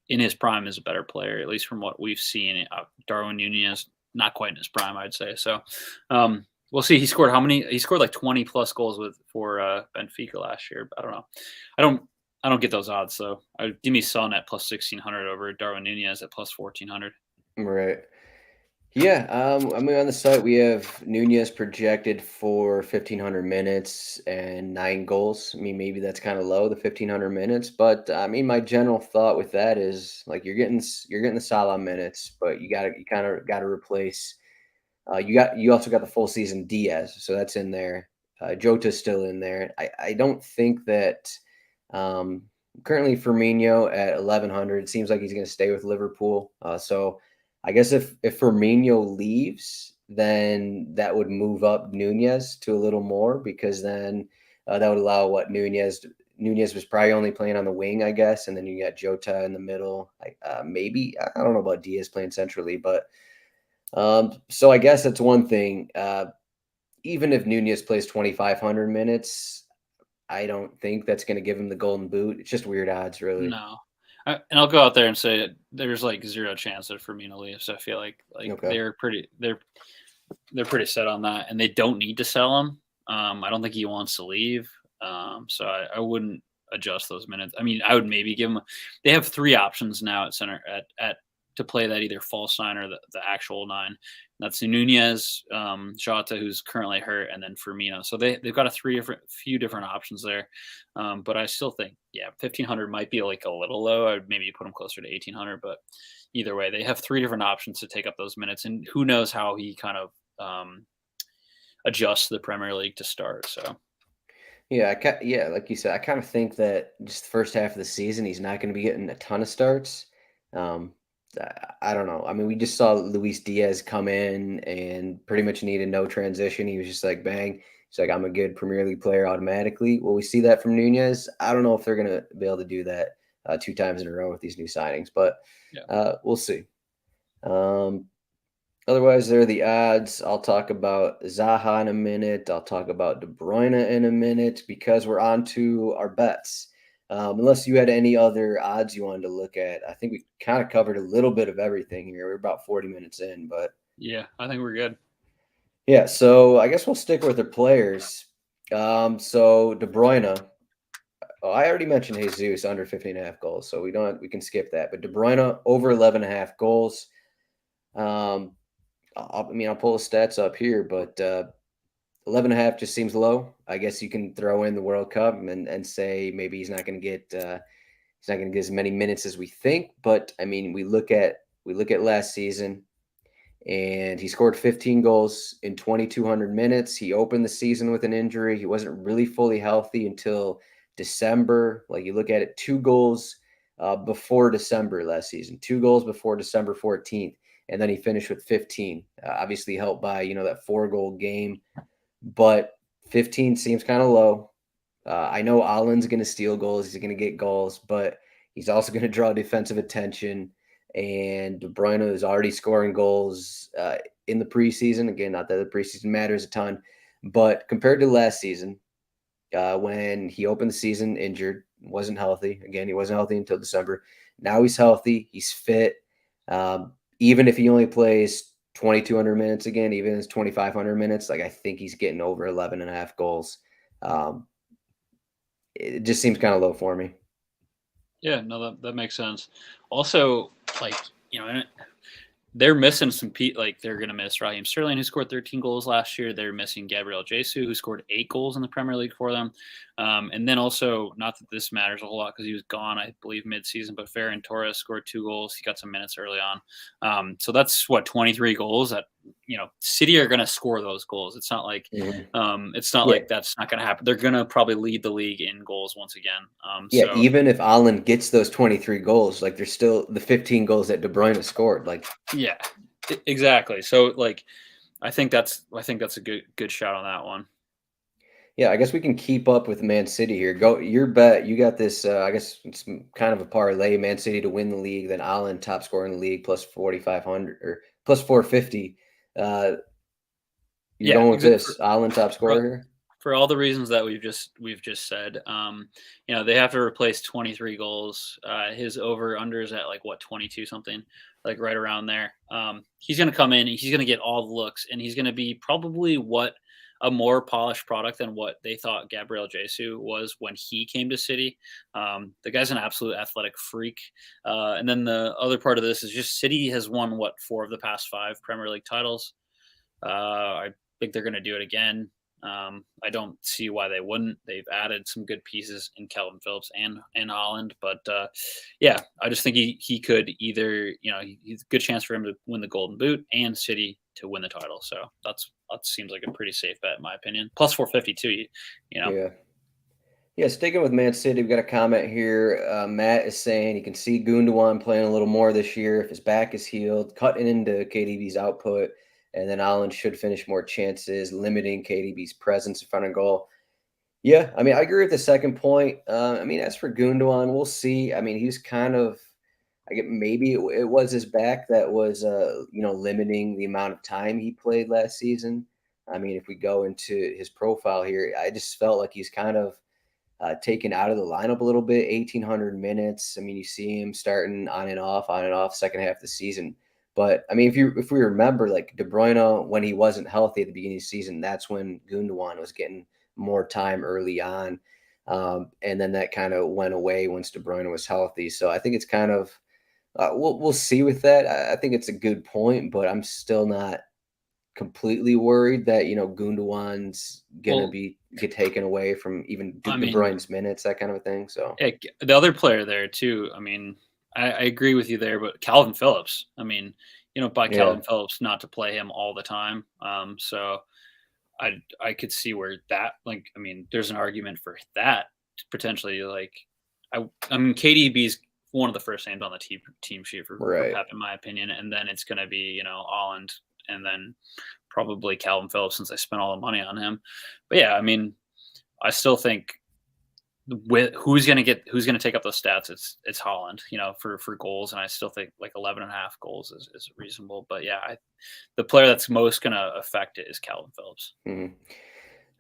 in his prime is a better player, at least from what we've seen. Darwin Nunez, not quite in his prime, I'd say. So we'll see. He scored how many? He scored 20 plus goals for Benfica last year. But I don't know. I don't get those odds. So give me Son at plus 1,600 over Darwin Nunez at plus 1,400. Right. Yeah, I mean, on the site we have Nunez projected for 1,500 minutes and 9 goals. I mean, maybe that's kind of low, the 1,500 minutes, but I mean, my general thought with that is like you're getting the Salah minutes, but you kind of got to replace. You also got the full season Diaz, so that's in there. Jota's still in there. I don't think that um, currently Firmino at 1,100 seems like he's going to stay with Liverpool. So I guess if Firmino leaves, then that would move up Nunez to a little more because then that would allow what Nunez was probably only playing on the wing, I guess, and then you got Jota in the middle. Maybe I don't know about Diaz playing centrally, but so I guess that's one thing. Even if Nunez plays 2,500 minutes, I don't think that's going to give him the golden boot. It's just weird odds, really. No. And I'll go out there and say there's like zero chance that Firmino leaves. I feel like Okay. they're pretty set on that, and they don't need to sell him. I don't think he wants to leave. So I wouldn't adjust those minutes. I mean, I would maybe give him. They have three options now at center at to play that either false nine or the actual nine. That's Nunez, Jota, who's currently hurt, and then Firmino. So they've got few different options there. But I still think, yeah, 1,500 might be like a little low. I'd maybe put him closer to 1,800. But either way, they have three different options to take up those minutes, and who knows how he kind of adjusts to the Premier League to start. So Yeah, yeah, like you said, I kind of think that just the first half of the season, he's not going to be getting a ton of starts. Um, I don't know. I mean, we just saw Luis Diaz come in and pretty much needed no transition. He was just like, bang. He's like, I'm a good Premier League player automatically. Will we see that from Nunez? I don't know if they're going to be able to do that 2 times in a row with these new signings, but yeah. we'll see. Um, Otherwise, there are the odds. I'll talk about Zaha in a minute. I'll talk about De Bruyne in a minute because we're on to our bets. Unless you had any other odds you wanted to look at, I think we kind of covered a little bit of everything here. We're about 40 minutes in, but Yeah, I think we're good. yeah. So I guess we'll stick with the players. So De Bruyne. Oh, I already mentioned Jesus under 15.5 goals, so we can skip that. But De Bruyne over 11.5 goals. Um, I'll pull the stats up here, but 11.5 just seems low. I guess you can throw in the World Cup and say maybe he's not going to get as many minutes as we think. But I mean, we look at last season, and he scored 15 goals in 2,200 minutes. He opened the season with an injury. He wasn't really fully healthy until December. Like you look at it, 2 goals before December last season, 2 goals before December 14th, and then he finished with 15. Obviously helped by that 4 goal game, but 15 seems kind of low. I know Allen's going to steal goals. He's going to get goals, but he's also going to draw defensive attention. And De Bruyne is already scoring goals in the preseason. Again, not that the preseason matters a ton, but compared to last season, when he opened the season injured, wasn't healthy. Again, he wasn't healthy until December. Now he's healthy. He's fit. Even if he only plays 2,200 minutes again, even if it's 2,500 minutes, like I think he's getting over 11.5 goals. It just seems kind of low for me. Yeah, no, that makes sense. Also, like they're missing like they're going to miss Raheem Sterling, who scored 13 goals last year. They're missing Gabriel Jesus, who scored 8 goals in the Premier League for them. And then also, not that this matters a whole lot because he was gone, I believe, mid-season, but Ferran Torres scored 2 goals. He got some minutes early on. So that's 23 goals that, City are going to score those goals. It's not like like that's not going to happen. They're going to probably lead the league in goals once again. Yeah, So even if Allen gets those 23 goals, like there's still the 15 goals that De Bruyne scored. Like, yeah, exactly. So like, I think that's a good shot on that one. yeah, I guess we can keep up with Man City here. Go your bet. You got this. I guess it's kind of a parlay. Man City to win the league, then Allen top scorer in the league plus 4,500 or plus 450. You're Yeah, going with exactly. this Allen top scorer here. For all the reasons that we've just said, they have to replace 23 goals. His over under is at like what 22 something, like right around there. He's going to come in, he's going to get all the looks, and he's going to be probably what a more polished product than what they thought Gabriel Jesus was when he came to City. The guy's an absolute athletic freak. And then the other part of this is just City has won, 4 of the past 5 Premier League titles. I think they're going to do it again. I don't see why they wouldn't. They've added some good pieces in Calvin Phillips and Haaland, but yeah, I just think he could either, he's a good chance for him to win the Golden Boot and City to win the title. So that seems like a pretty safe bet in my opinion. Plus 452, Yeah. Yeah, sticking with Man City, we've got a comment here. Matt is saying he can see Gundogan playing a little more this year if his back is healed, cutting into KDB's output, and then Haaland should finish more chances, limiting KDB's presence in front of goal. Yeah, I mean, I agree with the second point. I mean, as for Gundogan, we'll see. I mean, he's kind of, I get maybe it was his back that was, limiting the amount of time he played last season. I mean, if we go into his profile here, I just felt like he's kind of taken out of the lineup a little bit. 1,800 minutes. I mean, you see him starting on and off second half of the season. But I mean, if we remember, like De Bruyne, when he wasn't healthy at the beginning of the season, that's when Gundogan was getting more time early on, and then that kind of went away once De Bruyne was healthy. So I think it's kind of we'll see with that. I think it's a good point, but I'm still not completely worried that Gundogan's gonna get taken away from even De Bruyne's minutes, that kind of a thing. So the other player there too. I mean, I agree with you there, but Calvin Phillips. I mean, by Calvin Phillips not to play him all the time. So I could see where that, like, I mean, there's an argument for that potentially. Like, I mean, KDB's one of the first names on the team sheet for Pep, in my opinion, and then it's going to be Haaland, and then probably Calvin Phillips since I spent all the money on him. But yeah, I mean, I still think with who's going to take up those stats, it's Haaland, for goals, and I still think like 11.5 goals is reasonable. But yeah, the player that's most going to affect it is Calvin Phillips. Mm-hmm.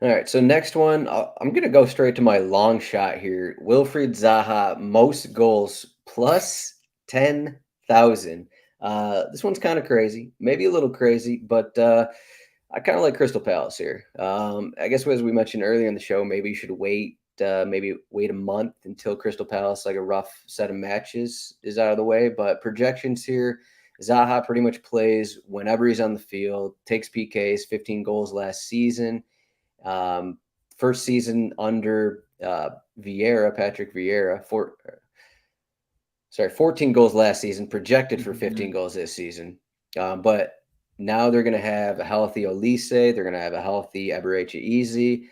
All right, so next one, I'm going to go straight to my long shot here. Wilfried Zaha, most goals, plus 10,000. This one's kind of crazy, maybe a little crazy, but I kind of like Crystal Palace here. I guess as we mentioned earlier in the show, maybe you should wait a month until Crystal Palace, like a rough set of matches, is out of the way. But projections here, Zaha pretty much plays whenever he's on the field, takes PKs, 15 goals last season. First season under Patrick Vieira, 14 goals last season, projected for 15 goals this season. But now they're going to have a healthy Olise. They're going to have a healthy Eberechi Eze.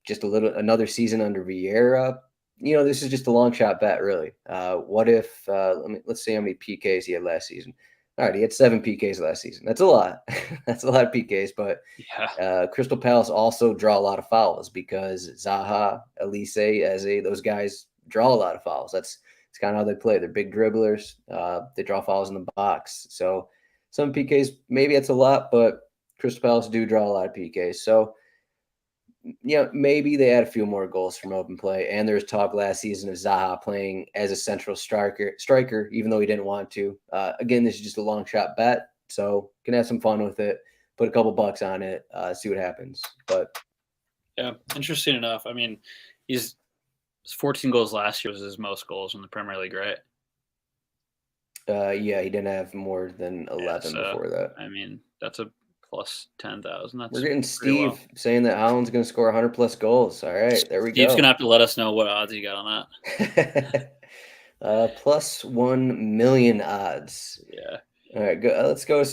Just another season under Vieira. This is just a long shot bet, really. What if, let's see how many PKs he had last season. All right, he had 7 PKs last season. That's a lot. That's a lot of PKs, but Crystal Palace also draw a lot of fouls because Zaha, Elise, Eze, those guys draw a lot of fouls. It's kind of how they play. They're big dribblers. They draw fouls in the box. So some PKs, maybe it's a lot, but Crystal Palace do draw a lot of PKs. So maybe they add a few more goals from open play. And there's talk last season of Zaha playing as a central striker, even though he didn't want to. Again, this is just a long shot bet, so can have some fun with it. Put a couple bucks on it, see what happens. But yeah, interesting enough. I mean, he's 14 goals last year was his most goals in the Premier League, right? Yeah, he didn't have more than 11 before that. I mean, that's a plus 10,000. We're getting Steve saying that Haaland's going to score 100 plus goals. All right, there we go. Steve's going to have to let us know what odds he got on that. Plus 1 million odds. Yeah. All right, let's go to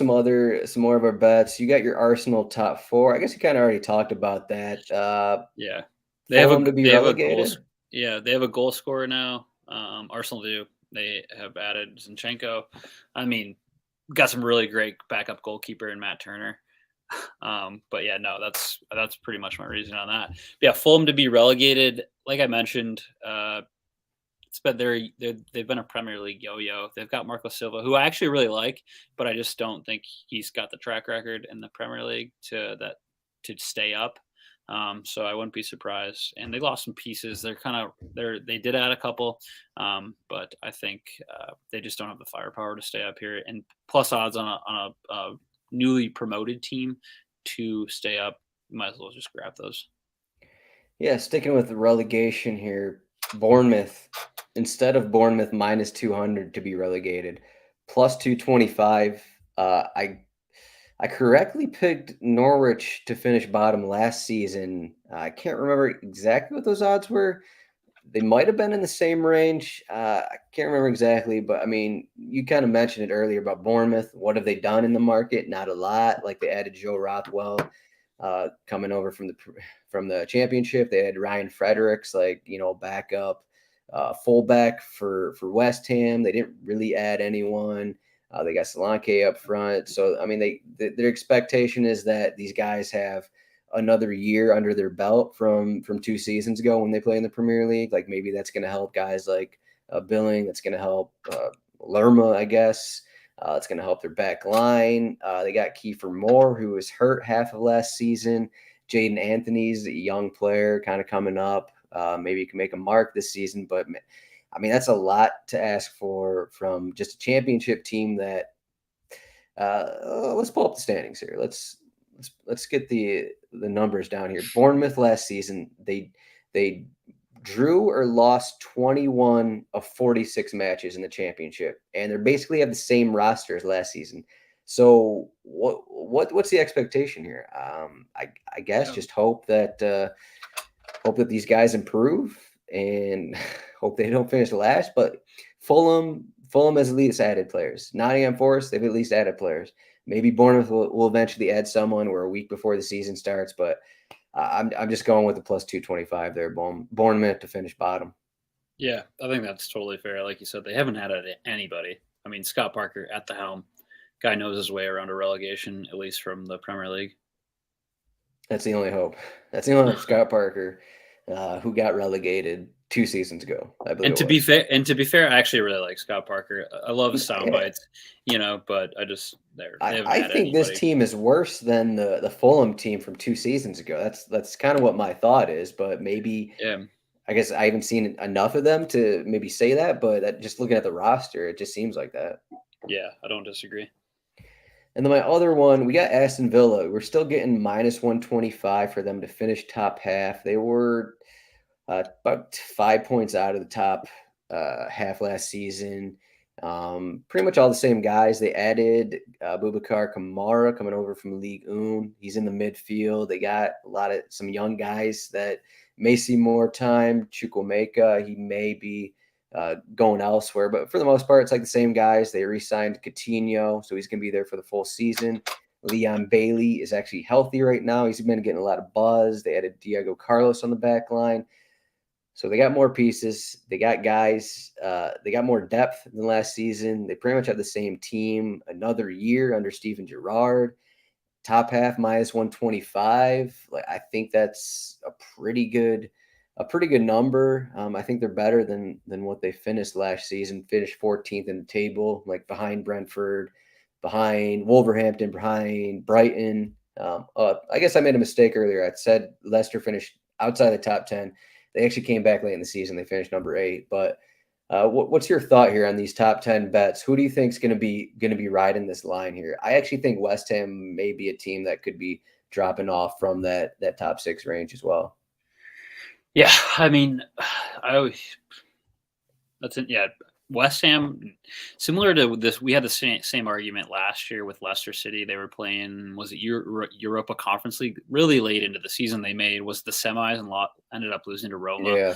some more of our bets. You got your Arsenal top 4. I guess you kind of already talked about that. Yeah, they have them to be relegated. They have a goal scorer now. Arsenal do. They have added Zinchenko. I mean, got some really great backup goalkeeper in Matt Turner. But yeah, no, that's pretty much my reason on that. But yeah, Fulham to be relegated, like I mentioned, they've been a Premier League yo-yo. They've got Marco Silva, who I actually really like, but I just don't think he's got the track record in the Premier League to stay up. So I wouldn't be surprised. And they lost some pieces. They did add a couple, but I think they just don't have the firepower to stay up here. And plus odds on a newly promoted team to stay up you might as well just grab those. Yeah, sticking with the relegation here, Bournemouth, instead of Bournemouth minus 200 to be relegated, plus 225. I correctly picked Norwich to finish bottom last season. I can't remember exactly what those odds were. They might have been in the same range. I can't remember exactly, but I mean, you kind of mentioned it earlier about Bournemouth. What have they done in the market? Not a lot. Like they added Joe Rothwell coming over from the championship. They had Ryan Fredericks, like backup fullback for West Ham. They didn't really add anyone. They got Solanke up front. So I mean, their expectation is that these guys have another year under their belt from 2 seasons ago when they play in the Premier League. Like maybe that's going to help guys like Billing. That's going to help Lerma, I guess. It's going to help their back line. They got Kiefer Moore, who was hurt half of last season. Jaden Anthony's a young player kind of coming up. Maybe he can make a mark this season. But, I mean, that's a lot to ask for from just a championship team that let's pull up the standings here. Let's get the numbers down here. Bournemouth last season, they drew or lost 21 of 46 matches in the championship, and they basically have the same roster as last season. So what's the expectation here? I guess just hope that these guys improve and hope they don't finish last. But Fulham has at least added players. Nottingham Forest, they've at least added players. Maybe Bournemouth will eventually add someone. We're a week before the season starts, but I'm just going with the plus 225 there. Bournemouth to finish bottom. Yeah, I think that's totally fair. Like you said, they haven't added anybody. I mean, Scott Parker at the helm. Guy knows his way around a relegation, at least from the Premier League. That's the only hope. That's the only hope. Scott Parker, who got relegated 2 seasons ago, I believe. And to be fair, I actually really like Scott Parker. I love his sound bites, but I think this team is worse than the Fulham team from 2 seasons ago. That's kind of what my thought is, but maybe I guess I haven't seen enough of them to maybe say that, but just looking at the roster, it just seems like that. Yeah, I don't disagree. And then my other one, we got Aston Villa. We're still getting minus 125 for them to finish top half. They were about 5 points out of the top half last season. Pretty much all the same guys. They added Boubacar Kamara coming over from League One. He's in the midfield. They got some young guys that may see more time. Chukwuemeka, he may be going elsewhere, but for the most part, it's like the same guys. They re-signed Coutinho, so he's going to be there for the full season. Leon Bailey is actually healthy right now. He's been getting a lot of buzz. They added Diego Carlos on the back line. So they got more pieces. They got guys. They got more depth than last season. They pretty much have the same team another year under Steven Gerrard. Top half minus 125. Like I think that's a pretty good number. I think they're better than what they finished last season. Finished 14th in the table, like behind Brentford, behind Wolverhampton, behind Brighton. I guess I made a mistake earlier. I said Leicester finished outside the top 10. They actually came back late in the season. They finished number 8. But what's your thought here on these top 10 bets? Who do you think is going to be riding this line here? I actually think West Ham may be a team that could be dropping off from that top 6 range as well. Yeah, I mean, West Ham, similar to this, we had the same argument last year with Leicester City. They were playing, was it Europa Conference League? Really late into the season, they was the semis and ended up losing to Roma. Yeah.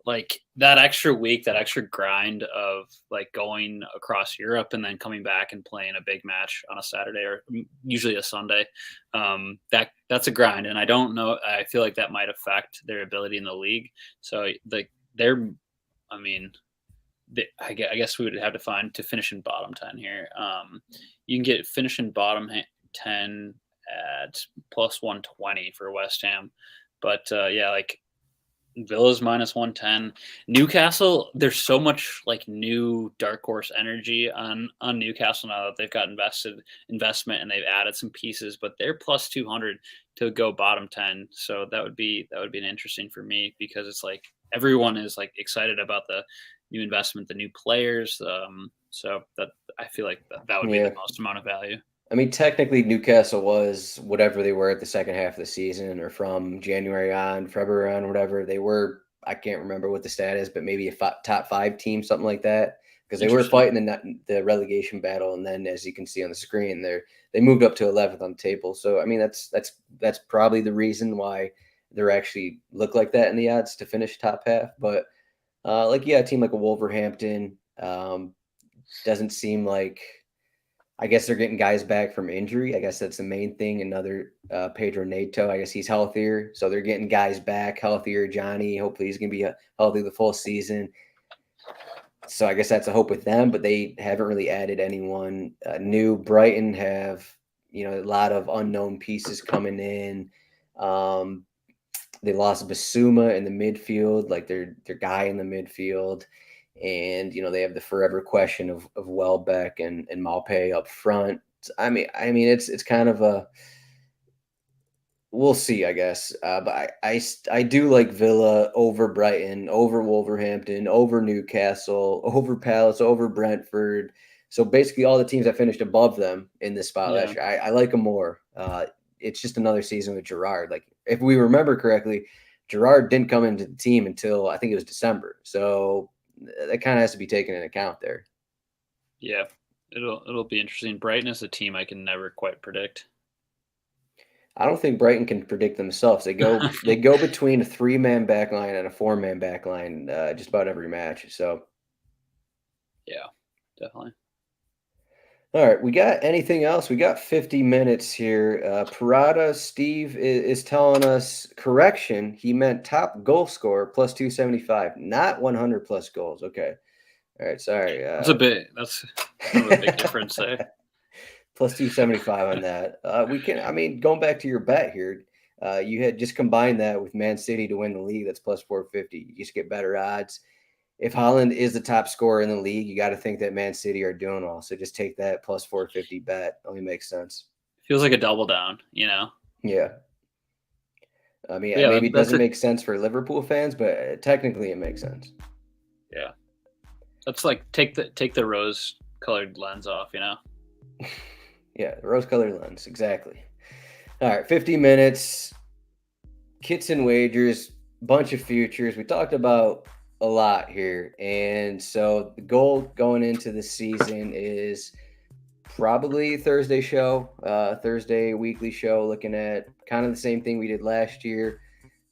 Like that extra week, that extra grind of like going across Europe and then coming back and playing a big match on a Saturday or usually a Sunday. That's a grind. And I don't know. I feel like that might affect their ability in the league. So I guess we would have to find to finish in bottom 10 here. You can get finish in bottom 10 at plus 120 for West Ham. But like Villa's minus 110. Newcastle, there's so much like new dark horse energy on Newcastle now that they've got investment and they've added some pieces, but they're plus 200 to go bottom 10. So that would be an interesting for me because it's like everyone is like excited about the new investment, the new players. So that I feel like that would be the most amount of value. I mean, technically, Newcastle was whatever they were at the second half of the season, or from January on, February on, whatever they were. I can't remember what the stat is, but maybe a top 5 team, something like that, because they were Interesting. fighting the relegation battle, and then, as you can see on the screen, they moved up to 11th on the table. So, I mean, that's probably the reason why they're actually look like that in the odds to finish top half. But a team like a Wolverhampton doesn't seem like. I guess they're getting guys back from injury. I guess that's the main thing. Another Pedro Neto. I guess he's healthier, so they're getting guys back healthier. Johnny, hopefully, he's going to be healthy the full season. So I guess that's a hope with them, but they haven't really added anyone new. Brighton have a lot of unknown pieces coming in. They lost Basuma in the midfield, like their guy in the midfield. And they have the forever question of Welbeck and Maupay up front. I mean, it's kind of a we'll see, I guess. But I do like Villa over Brighton, over Wolverhampton, over Newcastle, over Palace, over Brentford. So basically, all the teams that finished above them in this spot last year, I like them more. It's just another season with Gerrard. Like, if we remember correctly, Gerrard didn't come into the team until I think it was December. So that kind of has to be taken into account there. Yeah, it'll be interesting. Brighton is a team I can never quite predict. I don't think Brighton can predict themselves. They go between a 3-man backline and a 4-man backline just about every match. So yeah, definitely. All right, we got anything else? We got 50 minutes here. Parada Steve is telling us, correction, he meant top goal scorer plus 275, not 100 plus goals. Okay. All right, sorry. That's a big difference there. Plus 275 on that. Going back to your bet here, you had just combined that with Man City to win the league. That's plus 450. You just get better odds. If Haaland is the top scorer in the league, you got to think that Man City are doing well. So just take that plus 450 bet. Only makes sense. Feels like a double down, Yeah. I mean, yeah, maybe it doesn't make sense for Liverpool fans, but technically it makes sense. Yeah. That's like take the rose-colored lens off, Yeah, the rose-colored lens, exactly. All right, 50 minutes, kits and wagers, bunch of futures. We talked about a lot here. And so the goal going into the season is probably Thursday weekly show, looking at kind of the same thing we did last year.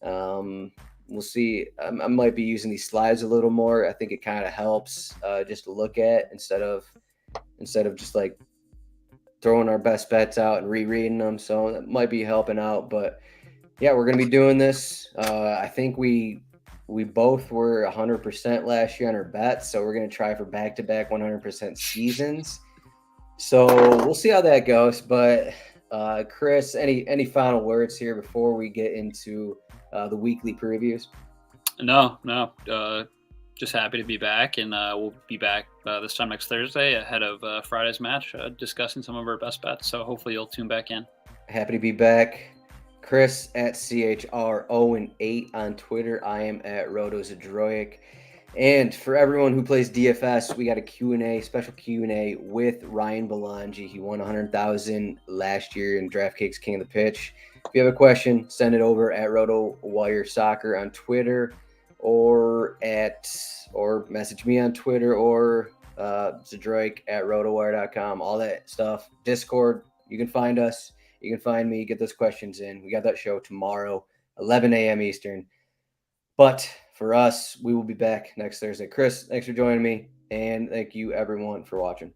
We'll see. I might be using these slides a little more. I think it kind of helps just to look at instead of just like throwing our best bets out and rereading them. So that might be helping out. But yeah, we're going to be doing this. I think we both were 100% last year on our bets, so we're going to try for back-to-back 100% seasons. So we'll see how that goes. But Chris, any final words here before we get into the weekly previews? No. Just happy to be back, and we'll be back this time next Thursday ahead of Friday's match, discussing some of our best bets. So hopefully you'll tune back in. Happy to be back. Chris at CHROwen8 on Twitter. I am at RotoZdroik. And for everyone who plays DFS, we got a special Q&A with Ryan Belangi. He won $100,000 last year in DraftKings King of the Pitch. If you have a question, send it over at RotoWire Soccer on Twitter, or message me on Twitter, or Zdroik at RotoWire.com. All that stuff. Discord, you can find us. You can find me, get those questions in. We got that show tomorrow, 11 a.m. Eastern. But for us, we will be back next Thursday. Chris, thanks for joining me. And thank you, everyone, for watching.